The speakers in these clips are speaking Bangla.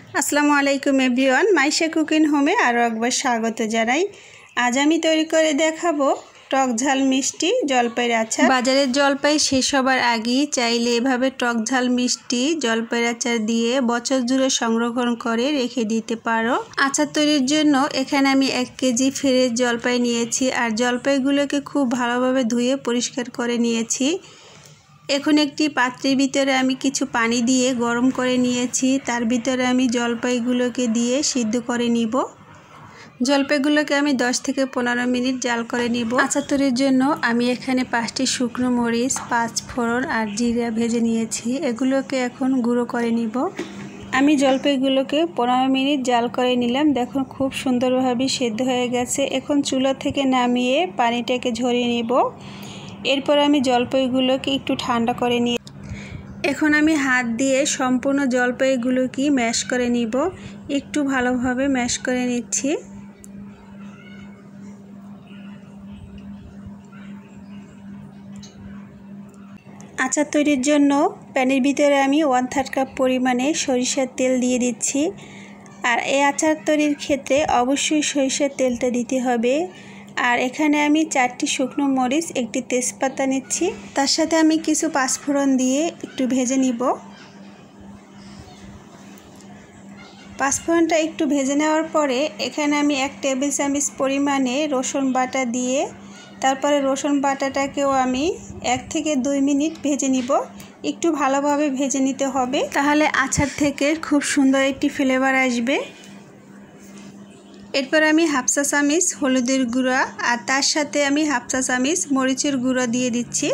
আসসালামু আলাইকুম এভরিওয়ান, মাইশা কুকিং হোমে আরও একবার স্বাগত জানাই। আজ আমি তৈরি করে দেখাবো টক ঝাল মিষ্টি জলপাইয়ের আচার। বাজারের জলপাই শেষ হবার আগেই চাইলে এভাবে টক ঝাল মিষ্টি জলপাইয়ের আচার দিয়ে বছর জুড়ে সংরক্ষণ করে রেখে দিতে পারো। আচার তৈরির জন্য এখানে আমি 1 কেজি ফ্রেশ জলপাই নিয়েছি, আর জলপাইগুলোকে খুব ভালোভাবে ধুয়ে পরিষ্কার করে নিয়েছি। এখন একটি পাত্রের ভিতরে আমি কিছু পানি দিয়ে গরম করে নিয়েছি, তার ভিতরে আমি জলপাইগুলোকে দিয়ে সিদ্ধ করে নিব। জলপাইগুলোকে আমি 10 থেকে 15 মিনিট জাল করে নিব। আচার তৈরির জন্য আমি এখানে 5টি শুকনো মরিচ, 5 ফোড়ন আর জিরা ভেজে নিয়েছি, এগুলোকে এখন গুঁড়ো করে নিব। আমি জলপাইগুলোকে 15 মিনিট জাল করে নিলাম। দেখুন খুব সুন্দরভাবে সিদ্ধ হয়ে গেছে। এখন চুলা থেকে নামিয়ে পানিটাকে ঝরিয়ে নিব। এরপর আমি জলপাইগুলোকে একটু ঠান্ডা করে নিয়ে এখন আমি হাত দিয়ে সম্পূর্ণ জলপাইগুলোকে ম্যাশ করে নিব। একটু ভালোভাবে ম্যাশ করে নিচ্ছি। আচার তৈরির জন্য প্যানের ভিতরে আমি 1/3 কাপ পরিমাণে সরিষার তেল দিয়ে দিচ্ছি। আর এই আচার তৈরির ক্ষেত্রে অবশ্যই সরিষার তেলটা দিতে হবে। আর এখানে আমি 4টি শুকনো মরিচ, 1টি তেজপাতা নিচ্ছি, তার সাথে আমি কিছু পাঁচফোড়ন দিয়ে একটু ভেজে নিব। পাঁচফোড়নটা একটু ভেজে নেওয়ার পরে এখানে আমি 1 টেবিল চামচ পরিমাণে রসুন বাটা দিয়ে তারপরে রসুন বাটাটাকেও আমি 1 থেকে 2 মিনিট ভেজে নিব। একটু ভালোভাবে ভেজে নিতে হবে, তাহলে আচার থেকে খুব সুন্দর একটি ফ্লেভার আসবে। এরপর আমি 1/2 চা চামচ হলুদের গুঁড়া আর তার সাথে আমি 1/2 চা চামচ মরিচের গুঁড়া দিয়ে দিচ্ছি।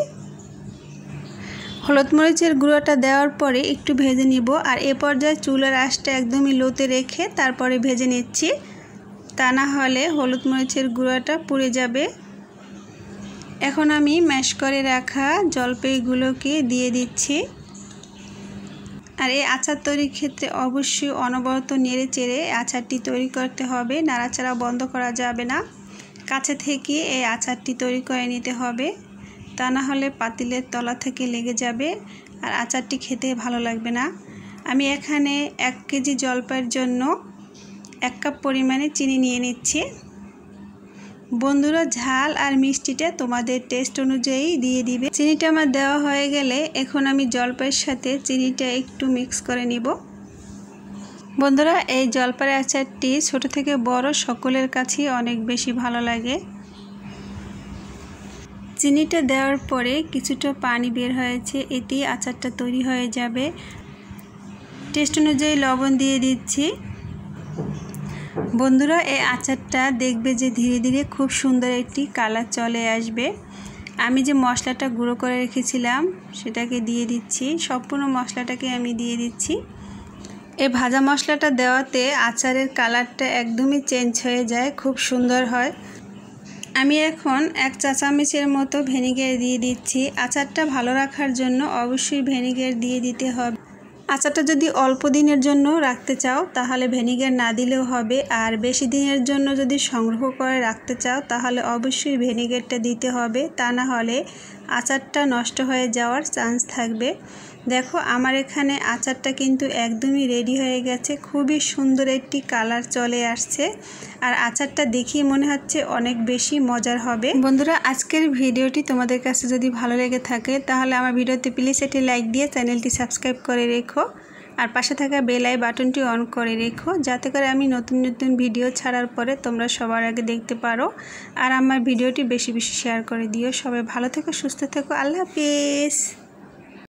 হলুদ মরিচের গুঁড়োটা দেওয়ার পরে একটু ভেজে নিব। আর এ পর্যায়ে চুলার আঁচটা একদমই লোতে রেখে তারপরে ভেজে নিচ্ছি, তা না হলে হলুদ মরিচের গুঁড়োটা পুড়ে যাবে। এখন আমি ম্যাশ করে রাখা জলপাইগুলোকে দিয়ে দিচ্ছি। আর এই আচার তৈরির ক্ষেত্রে অবশ্যই অনবরত নেড়ে চেড়ে আচারটি তৈরি করতে হবে, নাড়াচাড়া বন্ধ করা যাবে না। কাছে থেকে এই আচারটি তৈরি করে নিতে হবে, তা না হলে পাতিলের তলা থেকে লেগে যাবে আর আচারটি খেতে ভালো লাগবে না। আমি এখানে 1 কেজি জলপাইয়ের জন্য 1 কাপ পরিমাণে চিনি নিয়ে নিচ্ছি। বন্ধুরা, ঝাল আর মিষ্টিটা তোমাদের টেস্ট অনুযায়ী দিয়ে দিবে। চিনিটা আমার দেওয়া হয়ে গেলে এখন আমি জলপাইয়ের সাথে চিনিটা একটু মিক্স করে নিব। বন্ধুরা, এই জলপাইয়ের আচারটি ছোট থেকে বড় সকলের কাছেই অনেক বেশি ভালো লাগে। চিনিটা দেওয়ার পরে কিছুটা পানি বের হয়েছে, এতেই আচারটা তৈরি হয়ে যাবে। টেস্ট অনুযায়ী লবণ দিয়ে দিচ্ছি। বন্ধুরা, এই আচারটা দেখবে যে ধীরে ধীরে খুব সুন্দর একটি কালার চলে আসবে। আমি যে মশলাটা গুঁড়ো করে রেখেছিলাম সেটাকে দিয়ে দিচ্ছি। সম্পূর্ণ মশলাটাকে আমি দিয়ে দিচ্ছি। এই ভাজা মশলাটা দেওয়াতে আচারের কালারটা একদমই চেঞ্জ হয়ে যায়, খুব সুন্দর হয়। আমি এখন 1 চা চামচের মতো ভিনেগার দিয়ে দিচ্ছি। আচারটা ভালো রাখার জন্য অবশ্যই ভিনেগার দিয়ে দিতে হবে। আচারটা যদি অল্প দিনের জন্য রাখতে চাও তাহলে ভিনেগার না দিলেও হবে, আর বেশি দিনের জন্য যদি সংগ্রহ করে রাখতে চাও তাহলে অবশ্যই ভিনেগারটা দিতে হবে, তা না হলে আচারটা নষ্ট হয়ে যাওয়ার চান্স থাকবে। দেখো, আমার এখানে আচারটা কিন্তু একদমই রেডি হয়ে গেছে, খুবই সুন্দর একটি কালার চলে আসছে। আর আচারটা দেখি মনে হচ্ছে অনেক বেশি মজার হবে। বন্ধুরা, আজকের ভিডিওটি তোমাদের কাছে যদি ভালো লেগে থাকে তাহলে আমার ভিডিওতে প্লিজ একটি লাইক দিয়ে চ্যানেলটি সাবস্ক্রাইব করে রেখো, আর পাশে থাকা বেল আই বাটনটি অন করে রেখো, যাতে করে আমি নতুন নতুন ভিডিও ছাড়ার পরে তোমরা সবার আগে দেখতে পারো। আর আমার ভিডিওটি বেশি বেশি শেয়ার করে দিও। সবাই ভালো থেকো, সুস্থ থেকো। আল্লাহ হাফেজ।